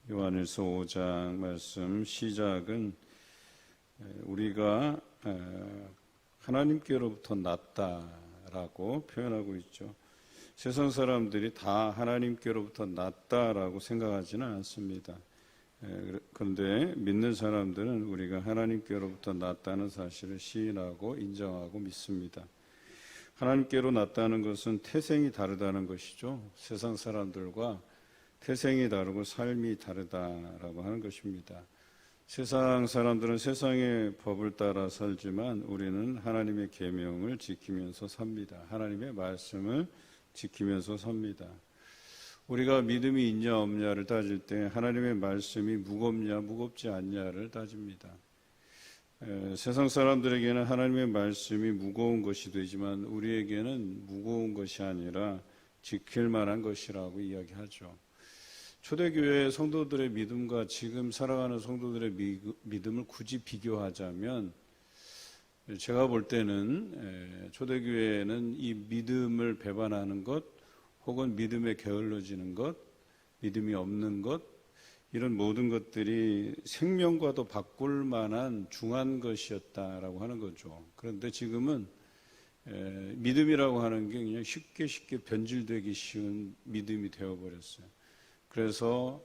요한일서 5장 말씀 시작은 우리가 하나님께로부터 났다라고 표현하고 있죠. 세상 사람들이 다 하나님께로부터 났다라고 생각하지는 않습니다. 그런데 믿는 사람들은 우리가 하나님께로부터 났다는 사실을 시인하고 인정하고 믿습니다. 하나님께로 났다는 것은 태생이 다르다는 것이죠. 세상 사람들과 태생이 다르고 삶이 다르다라고 하는 것입니다. 세상 사람들은 세상의 법을 따라 살지만 우리는 하나님의 계명을 지키면서 삽니다. 하나님의 말씀을 지키면서 삽니다. 우리가 믿음이 있냐 없냐를 따질 때 하나님의 말씀이 무겁냐 무겁지 않냐를 따집니다. 세상 사람들에게는 하나님의 말씀이 무거운 것이 되지만 우리에게는 무거운 것이 아니라 지킬 만한 것이라고 이야기하죠. 초대교회 성도들의 믿음과 지금 살아가는 성도들의 믿음을 굳이 비교하자면 제가 볼 때는 초대교회는 이 믿음을 배반하는 것 혹은 믿음에 게을러지는 것, 믿음이 없는 것 이런 모든 것들이 생명과도 바꿀 만한 중한 것이었다라고 하는 거죠. 그런데 지금은 믿음이라고 하는 게 그냥 쉽게 변질되기 쉬운 믿음이 되어버렸어요. 그래서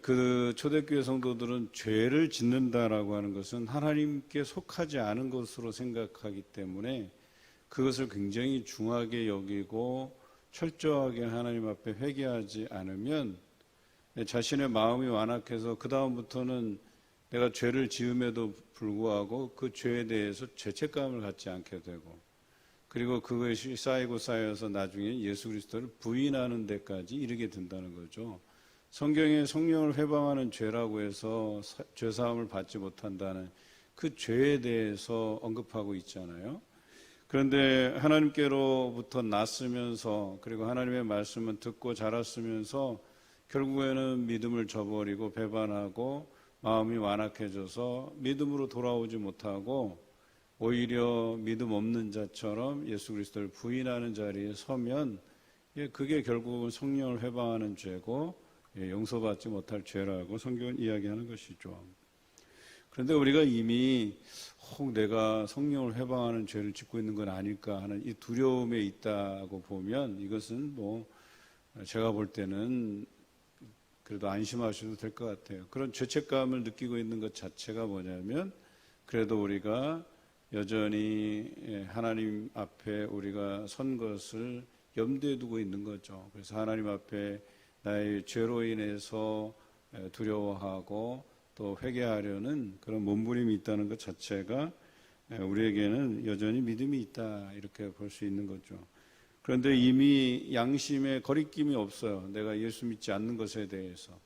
그 초대교회 성도들은 죄를 짓는다라고 하는 것은 하나님께 속하지 않은 것으로 생각하기 때문에 그것을 굉장히 중하게 여기고 철저하게 하나님 앞에 회개하지 않으면 자신의 마음이 완악해서 그 다음부터는 내가 죄를 지음에도 불구하고 그 죄에 대해서 죄책감을 갖지 않게 되고 그리고 그것이 쌓여서 나중에 예수 그리스도를 부인하는 데까지 이르게 된다는 거죠. 성경에 성령을 회방하는 죄라고 해서 죄사함을 받지 못한다는 그 죄에 대해서 언급하고 있잖아요. 그런데 하나님께로부터 났으면서 그리고 하나님의 말씀을 듣고 자랐으면서 결국에는 믿음을 저버리고 배반하고 마음이 완악해져서 믿음으로 돌아오지 못하고 오히려 믿음 없는 자처럼 예수 그리스도를 부인하는 자리에 서면 그게 결국은 성령을 회방하는 죄고 용서받지 못할 죄라고 성경은 이야기하는 것이죠. 그런데 우리가 이미 혹 내가 성령을 회방하는 죄를 짓고 있는 건 아닐까 하는 이 두려움에 있다고 보면 이것은 제가 볼 때는 그래도 안심하셔도 될 것 같아요. 그런 죄책감을 느끼고 있는 것 자체가 뭐냐면 그래도 우리가 여전히 하나님 앞에 우리가 선 것을 염두에 두고 있는 거죠. 그래서 하나님 앞에 나의 죄로 인해서 두려워하고 또 회개하려는 그런 몸부림이 있다는 것 자체가 우리에게는 여전히 믿음이 있다 이렇게 볼 수 있는 거죠. 그런데 이미 양심에 거리낌이 없어요. 내가 예수 믿지 않는 것에 대해서.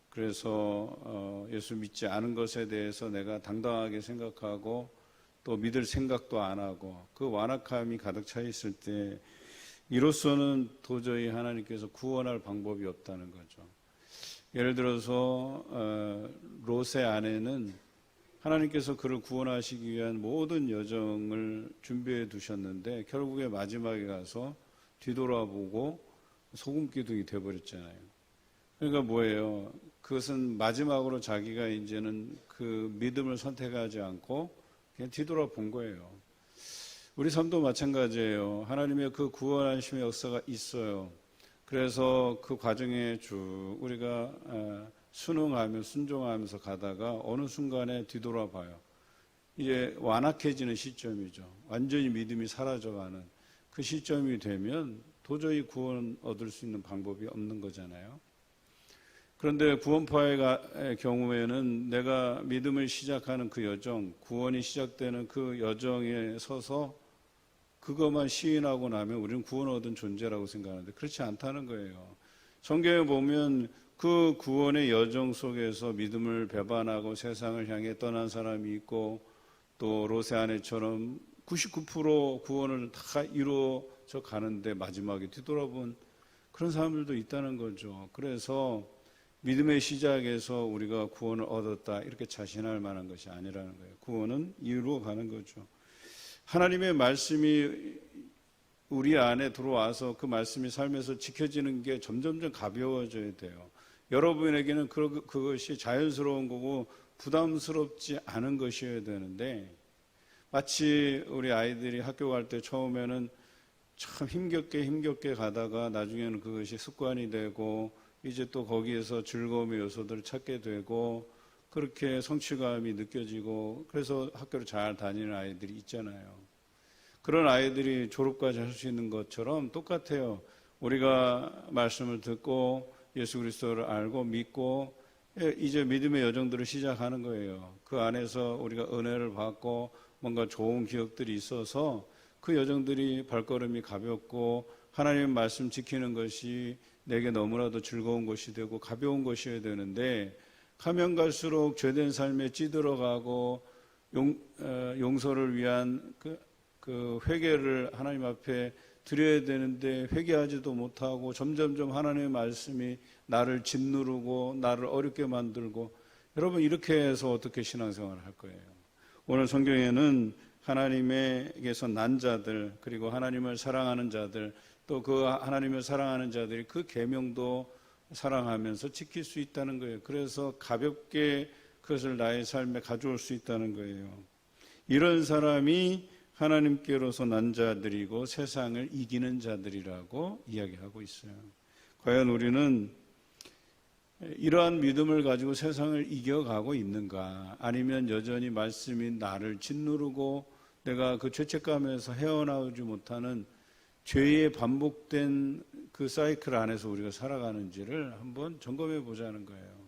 그래서 예수 믿지 않은 것에 대해서 내가 당당하게 생각하고 또 믿을 생각도 안 하고 그 완악함이 가득 차 있을 때 이로서는 도저히 하나님께서 구원할 방법이 없다는 거죠. 예를 들어서 롯의 아내는 하나님께서 그를 구원하시기 위한 모든 여정을 준비해 두셨는데 결국에 마지막에 가서 뒤돌아보고 소금기둥이 돼버렸잖아요. 그러니까 뭐예요? 그것은 마지막으로 자기가 이제는 그 믿음을 선택하지 않고 그냥 뒤돌아본 거예요. 우리 삶도 마찬가지예요. 하나님의 그 구원하심의 역사가 있어요. 그래서 그 과정에 쭉 우리가 순응하며 순종하면서 가다가 어느 순간에 뒤돌아봐요. 이제 완악해지는 시점이죠. 완전히 믿음이 사라져가는 그 시점이 되면 도저히 구원 얻을 수 있는 방법이 없는 거잖아요. 그런데 구원파의 경우에는 내가 믿음을 시작하는 그 여정, 구원이 시작되는 그 여정에 서서 그것만 시인하고 나면 우리는 구원 얻은 존재라고 생각하는데 그렇지 않다는 거예요. 성경에 보면 그 구원의 여정 속에서 믿음을 배반하고 세상을 향해 떠난 사람이 있고 또 롯의 아내처럼 99% 구원을 다 이루어져 가는데 마지막에 뒤돌아본 그런 사람들도 있다는 거죠. 그래서 믿음의 시작에서 우리가 구원을 얻었다 이렇게 자신할 만한 것이 아니라는 거예요. 구원은 이루어가는 거죠. 하나님의 말씀이 우리 안에 들어와서 그 말씀이 삶에서 지켜지는 게 점점 가벼워져야 돼요. 여러분에게는 그것이 자연스러운 거고 부담스럽지 않은 것이어야 되는데, 마치 우리 아이들이 학교 갈 때 처음에는 참 힘겹게 가다가 나중에는 그것이 습관이 되고 이제 또 거기에서 즐거움의 요소들을 찾게 되고 그렇게 성취감이 느껴지고 그래서 학교를 잘 다니는 아이들이 있잖아요. 그런 아이들이 졸업까지 할 수 있는 것처럼 똑같아요. 우리가 말씀을 듣고 예수 그리스도를 알고 믿고 이제 믿음의 여정들을 시작하는 거예요. 그 안에서 우리가 은혜를 받고 뭔가 좋은 기억들이 있어서 그 여정들이 발걸음이 가볍고 하나님의 말씀 지키는 것이 내게 너무나도 즐거운 것이 되고 가벼운 것이어야 되는데, 가면 갈수록 죄된 삶에 찌들어가고 용서를 위한 그 회개를 하나님 앞에 드려야 되는데 회개하지도 못하고 점점점 하나님의 말씀이 나를 짓누르고 나를 어렵게 만들고, 여러분 이렇게 해서 어떻게 신앙생활을 할 거예요? 오늘 성경에는 하나님에게서 난 자들, 그리고 하나님을 사랑하는 자들, 또 그 하나님을 사랑하는 자들이 그 계명도 사랑하면서 지킬 수 있다는 거예요. 그래서 가볍게 그것을 나의 삶에 가져올 수 있다는 거예요. 이런 사람이 하나님께로서 난 자들이고 세상을 이기는 자들이라고 이야기하고 있어요. 과연 우리는 이러한 믿음을 가지고 세상을 이겨가고 있는가? 아니면 여전히 말씀이 나를 짓누르고 내가 그 죄책감에서 헤어나오지 못하는 죄의 반복된 그 사이클 안에서 우리가 살아가는지를 한번 점검해 보자는 거예요.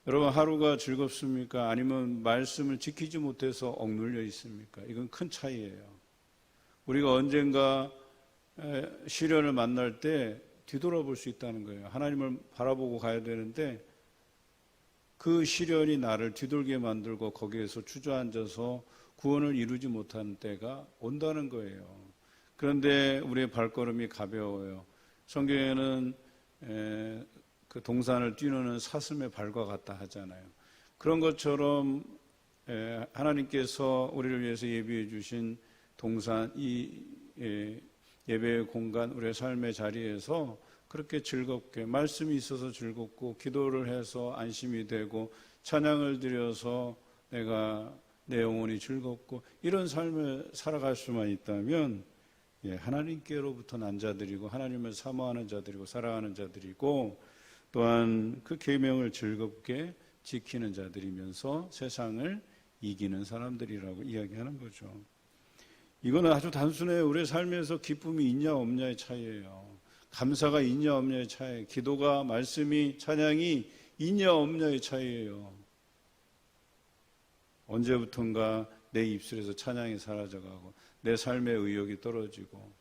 여러분, 하루가 즐겁습니까? 아니면 말씀을 지키지 못해서 억눌려 있습니까? 이건 큰 차이예요. 우리가 언젠가 시련을 만날 때 뒤돌아볼 수 있다는 거예요. 하나님을 바라보고 가야 되는데 그 시련이 나를 뒤돌게 만들고 거기에서 주저앉아서 구원을 이루지 못하는 때가 온다는 거예요. 그런데 우리의 발걸음이 가벼워요. 성경에는 그 동산을 뛰노는 사슴의 발과 같다 하잖아요. 그런 것처럼 하나님께서 우리를 위해서 예비해 주신 동산, 이 예배의 공간, 우리의 삶의 자리에서 그렇게 즐겁게 말씀이 있어서 즐겁고 기도를 해서 안심이 되고 찬양을 드려서 내 영혼이 즐겁고 이런 삶을 살아갈 수만 있다면 하나님께로부터 난 자들이고 하나님을 사모하는 자들이고 사랑하는 자들이고 또한 그 계명을 즐겁게 지키는 자들이면서 세상을 이기는 사람들이라고 이야기하는 거죠. 이거는 아주 단순해요. 우리의 삶에서 기쁨이 있냐 없냐의 차이예요. 감사가 있냐 없냐의 차이, 기도가, 말씀이, 찬양이 있냐 없냐의 차이예요. 언제부턴가 내 입술에서 찬양이 사라져가고 내 삶의 의욕이 떨어지고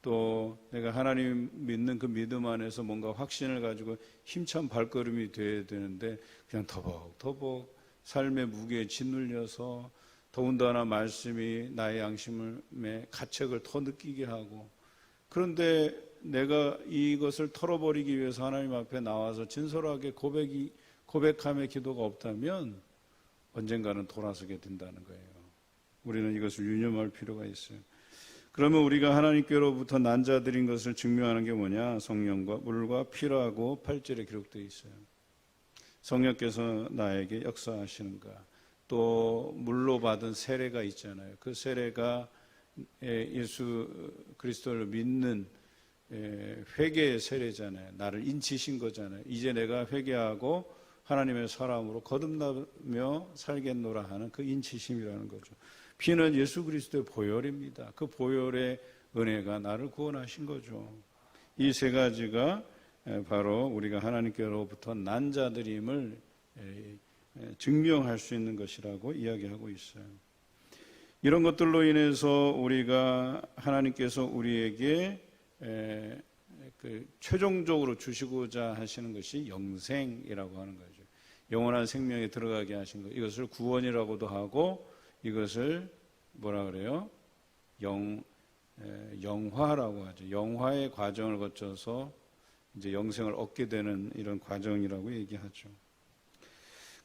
또 내가 하나님 믿는 그 믿음 안에서 뭔가 확신을 가지고 힘찬 발걸음이 돼야 되는데 그냥 터벅터벅 삶의 무게에 짓눌려서 더군다나 말씀이 나의 양심의 가책을 더 느끼게 하고, 그런데 내가 이것을 털어버리기 위해서 하나님 앞에 나와서 진솔하게 고백함의 기도가 없다면 언젠가는 돌아서게 된다는 거예요. 우리는 이것을 유념할 필요가 있어요. 그러면 우리가 하나님께로부터 난 자들인 것을 증명하는 게 뭐냐? 성령과 물과 피라고 8절에 기록되어 있어요. 성령께서 나에게 역사하시는가? 또 물로 받은 세례가 있잖아요. 그 세례가 예수 그리스도를 믿는 회개의 세례잖아요. 나를 인치신 거잖아요. 이제 내가 회개하고 하나님의 사람으로 거듭나며 살겠노라 하는 그 인치심이라는 거죠. 피는 예수 그리스도의 보혈입니다. 그 보혈의 은혜가 나를 구원하신 거죠. 이 세 가지가 바로 우리가 하나님께로부터 난 자들임을 증명할 수 있는 것이라고 이야기하고 있어요. 이런 것들로 인해서 우리가 하나님께서 우리에게 최종적으로 주시고자 하시는 것이 영생이라고 하는 거죠. 영원한 생명에 들어가게 하신 것. 이것을 구원이라고도 하고 이것을 뭐라 그래요? 영화라고 하죠. 영화의 과정을 거쳐서 이제 영생을 얻게 되는 이런 과정이라고 얘기하죠.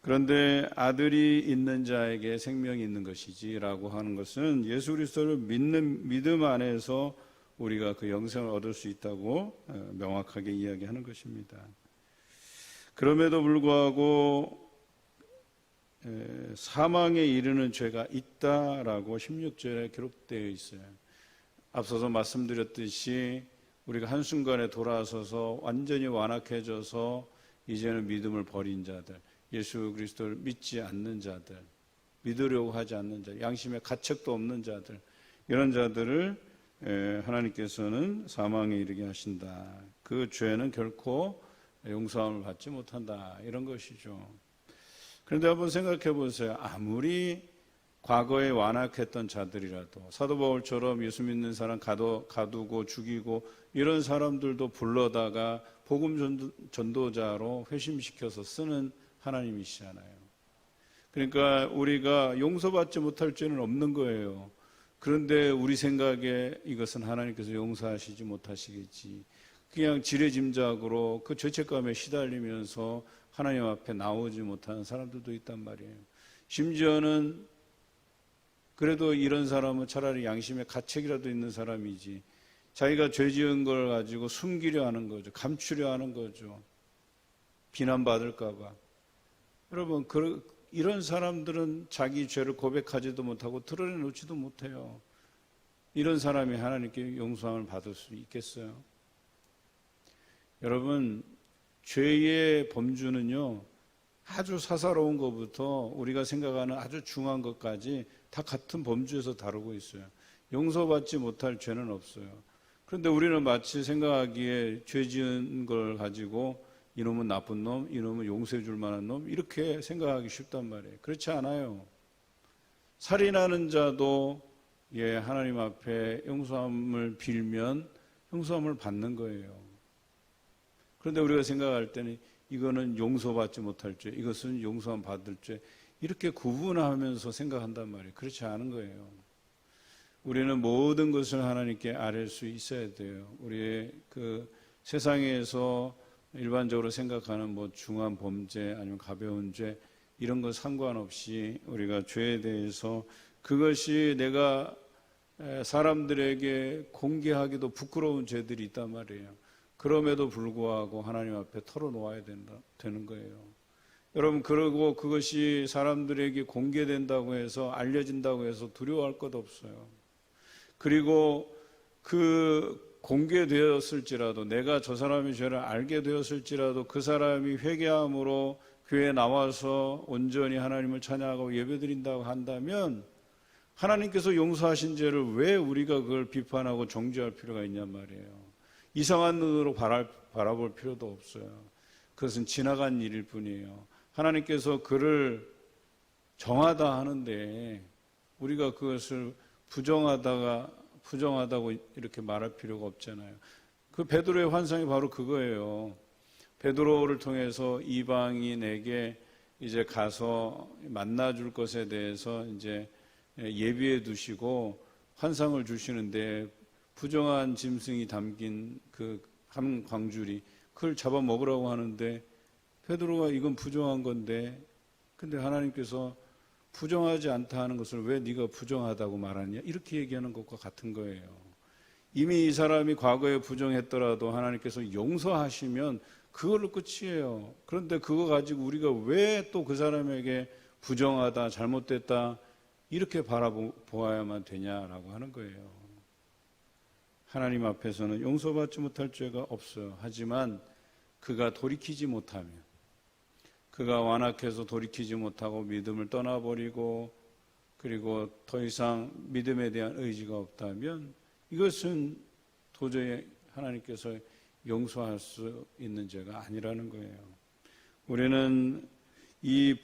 그런데 아들이 있는 자에게 생명이 있는 것이지라고 하는 것은 예수 그리스도를 믿는 믿음 안에서 우리가 그 영생을 얻을 수 있다고 명확하게 이야기하는 것입니다. 그럼에도 불구하고 사망에 이르는 죄가 있다라고 16절에 기록되어 있어요. 앞서서 말씀드렸듯이 우리가 한순간에 돌아서서 완전히 완악해져서 이제는 믿음을 버린 자들, 예수 그리스도를 믿지 않는 자들, 믿으려고 하지 않는 자들, 양심에 가책도 없는 자들, 이런 자들을 하나님께서는 사망에 이르게 하신다. 그 죄는 결코 용서함을 받지 못한다. 이런 것이죠. 그런데 한번 생각해 보세요. 아무리 과거에 완악했던 자들이라도 사도 바울처럼 예수 믿는 사람 가두고 죽이고 이런 사람들도 불러다가 복음 전도자로 회심시켜서 쓰는 하나님이시잖아요. 그러니까 우리가 용서받지 못할 죄는 없는 거예요. 그런데 우리 생각에 이것은 하나님께서 용서하시지 못하시겠지. 그냥 지레짐작으로 그 죄책감에 시달리면서 하나님 앞에 나오지 못하는 사람들도 있단 말이에요. 심지어는 그래도 이런 사람은 차라리 양심에 가책이라도 있는 사람이지, 자기가 죄 지은 걸 가지고 숨기려 하는 거죠. 감추려 하는 거죠. 비난받을까 봐. 여러분, 이런 사람들은 자기 죄를 고백하지도 못하고 드러내놓지도 못해요. 이런 사람이 하나님께 용서함을 받을 수 있겠어요? 여러분, 죄의 범주는요, 아주 사사로운 것부터 우리가 생각하는 아주 중요한 것까지 다 같은 범주에서 다루고 있어요. 용서받지 못할 죄는 없어요. 그런데 우리는 마치 생각하기에 죄 지은 걸 가지고 이놈은 나쁜 놈, 이놈은 용서해 줄 만한 놈, 이렇게 생각하기 쉽단 말이에요. 그렇지 않아요. 살인하는 자도 하나님 앞에 용서함을 빌면 용서함을 받는 거예요. 그런데 우리가 생각할 때는 이거는 용서받지 못할 죄, 이것은 용서함 받을 죄, 이렇게 구분하면서 생각한단 말이에요. 그렇지 않은 거예요. 우리는 모든 것을 하나님께 아뢰 수 있어야 돼요. 우리의 그 세상에서 일반적으로 생각하는 뭐 중한 범죄 아니면 가벼운 죄 이런 거 상관없이 우리가 죄에 대해서 그것이 내가 사람들에게 공개하기도 부끄러운 죄들이 있단 말이에요. 그럼에도 불구하고 하나님 앞에 털어놓아야 되는 거예요. 여러분, 그러고 그것이 사람들에게 공개된다고 해서 알려진다고 해서 두려워할 것 없어요. 그리고 그 공개되었을지라도 내가 저 사람의 죄를 알게 되었을지라도 그 사람이 회개함으로 교회에 나와서 온전히 하나님을 찬양하고 예배드린다고 한다면 하나님께서 용서하신 죄를 왜 우리가 그걸 비판하고 정죄할 필요가 있냔 말이에요. 이상한 눈으로 바라볼 필요도 없어요. 그것은 지나간 일일 뿐이에요. 하나님께서 그를 정하다 하는데 우리가 그것을 부정하다고 이렇게 말할 필요가 없잖아요. 그 베드로의 환상이 바로 그거예요. 베드로를 통해서 이방인에게 이제 가서 만나줄 것에 대해서 이제 예비해 두시고 환상을 주시는데 부정한 짐승이 담긴 그 한 광줄이 그걸 잡아 먹으라고 하는데 베드로가 이건 부정한 건데, 근데 하나님께서 부정하지 않다 하는 것을 왜 네가 부정하다고 말하냐, 이렇게 얘기하는 것과 같은 거예요. 이미 이 사람이 과거에 부정했더라도 하나님께서 용서하시면 그걸로 끝이에요. 그런데 그거 가지고 우리가 왜 또 그 사람에게 부정하다, 잘못됐다 이렇게 바라보아야만 되냐라고 하는 거예요. 하나님 앞에서는 용서받지 못할 죄가 없어요. 하지만 그가 돌이키지 못하면, 그가 완악해서 돌이키지 못하고 믿음을 떠나버리고 그리고 더 이상 믿음에 대한 의지가 없다면 이것은 도저히 하나님께서 용서할 수 있는 죄가 아니라는 거예요. 우리는 이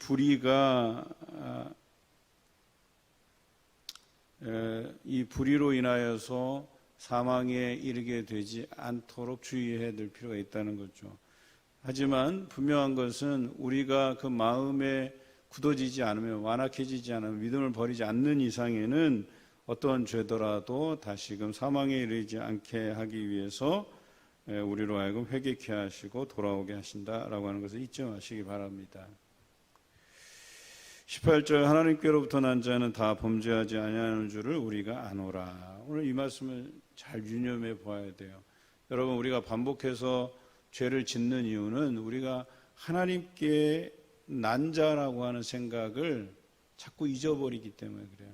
불의로 인하여서 사망에 이르게 되지 않도록 주의해야 될 필요가 있다는 거죠. 하지만 분명한 것은 우리가 그 마음에 굳어지지 않으면, 완악해지지 않으면, 믿음을 버리지 않는 이상에는 어떠한 죄더라도 다시금 사망에 이르지 않게 하기 위해서 우리로 하여금 회개케 하시고 돌아오게 하신다라고 하는 것을 잊지 마시기 바랍니다. 18절, 하나님께로부터 난 자는 다 범죄하지 아니하는 줄을 우리가 아노라. 오늘 이 말씀을 잘 유념해 보아야 돼요. 여러분, 우리가 반복해서 죄를 짓는 이유는 우리가 하나님께 난 자라고 하는 생각을 자꾸 잊어버리기 때문에 그래요.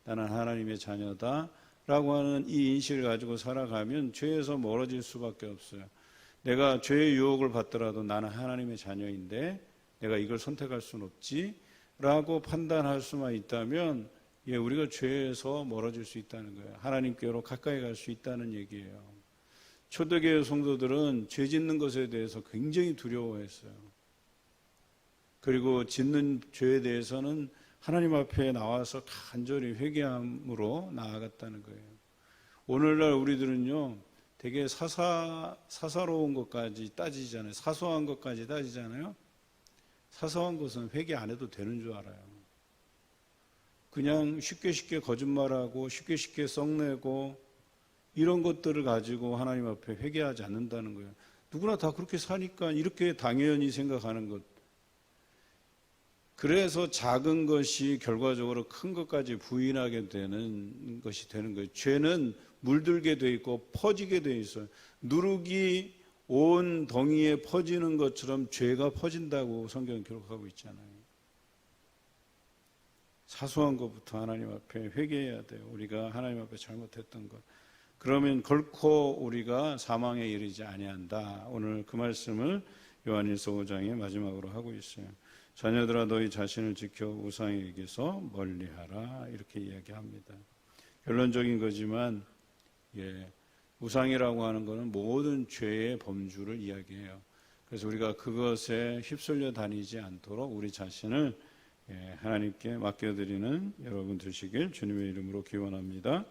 나는 하나님의 자녀다 라고 하는 이 인식을 가지고 살아가면 죄에서 멀어질 수밖에 없어요. 내가 죄의 유혹을 받더라도 나는 하나님의 자녀인데 내가 이걸 선택할 수는 없지 라고 판단할 수만 있다면 우리가 죄에서 멀어질 수 있다는 거예요. 하나님께로 가까이 갈 수 있다는 얘기예요. 초대교회 성도들은 죄 짓는 것에 대해서 굉장히 두려워했어요. 그리고 짓는 죄에 대해서는 하나님 앞에 나와서 간절히 회개함으로 나아갔다는 거예요. 오늘날 우리들은요, 되게 사사로운 것까지 따지잖아요. 사소한 것까지 따지잖아요. 사소한 것은 회개 안 해도 되는 줄 알아요. 그냥 쉽게 거짓말하고 쉽게 썩내고 이런 것들을 가지고 하나님 앞에 회개하지 않는다는 거예요. 누구나 다 그렇게 사니까 이렇게 당연히 생각하는 것. 그래서 작은 것이 결과적으로 큰 것까지 부인하게 되는 것이 되는 거예요. 죄는 물들게 돼 있고 퍼지게 돼 있어요. 누룩이 온 덩이에 퍼지는 것처럼 죄가 퍼진다고 성경은 기록하고 있잖아요. 사소한 것부터 하나님 앞에 회개해야 돼요. 우리가 하나님 앞에 잘못했던 것. 그러면 결코 우리가 사망에 이르지 아니한다. 오늘 그 말씀을 요한일서 5장의 마지막으로 하고 있어요. 자녀들아 너희 자신을 지켜 우상에게서 멀리하라 이렇게 이야기합니다. 결론적인 거지만 우상이라고 하는 것은 모든 죄의 범주를 이야기해요. 그래서 우리가 그것에 휩쓸려 다니지 않도록 우리 자신을 하나님께 맡겨드리는 여러분 되시길 주님의 이름으로 기원합니다.